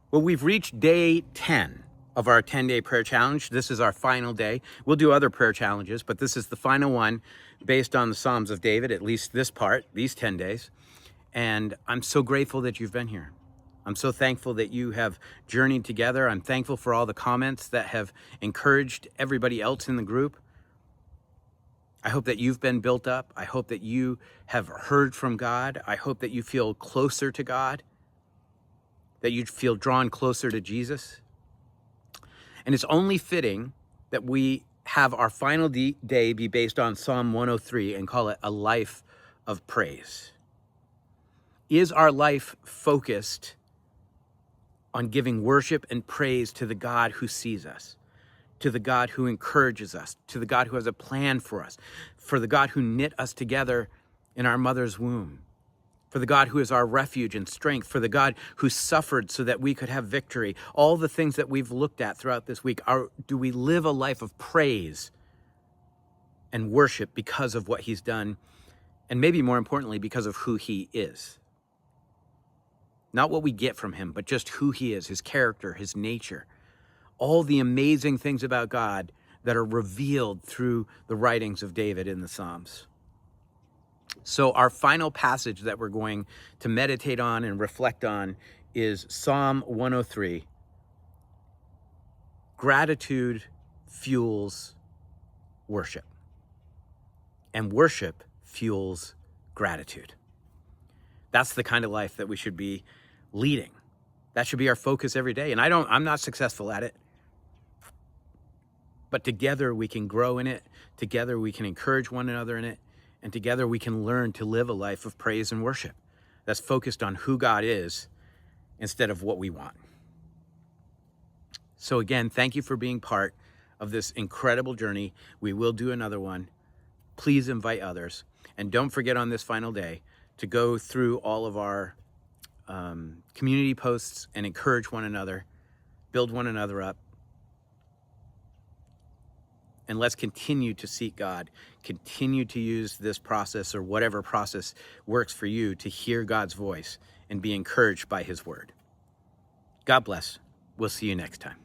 Well, we've reached day 10 of our 10-day prayer challenge. This is our final day. We'll do other prayer challenges, but this is the final one based on the Psalms of David, at least this part, these 10 days. And I'm so grateful that you've been here. I'm so thankful that you have journeyed together. I'm thankful for all the comments that have encouraged everybody else in the group. I hope that you've been built up. I hope that you have heard from God. I hope that you feel closer to God, that you feel drawn closer to Jesus. And it's only fitting that we have our final day be based on Psalm 103 and call it a life of praise. Is our life focused on giving worship and praise to the God who sees us, to the God who encourages us, to the God who has a plan for us, for the God who knit us together in our mother's womb, for the God who is our refuge and strength, for the God who suffered so that we could have victory? All the things that we've looked at throughout this week, do we live a life of praise and worship because of what he's done, and maybe more importantly, because of who he is? Not what we get from him, but just who he is, his character, his nature, all the amazing things about God that are revealed through the writings of David in the Psalms. So our final passage that we're going to meditate on and reflect on is Psalm 103. Gratitude fuels worship, and worship fuels gratitude. That's the kind of life that we should be leading. That should be our focus every day. And I'm not successful at it, but together we can grow in it. Together we can encourage one another in it. And together we can learn to live a life of praise and worship that's focused on who God is instead of what we want. So again, thank you for being part of this incredible journey. We will do another one. Please invite others. And don't forget on this final day to go through all of our community posts and encourage one another, build one another up. And let's continue to seek God, continue to use this process or whatever process works for you to hear God's voice and be encouraged by his word. God bless. We'll see you next time.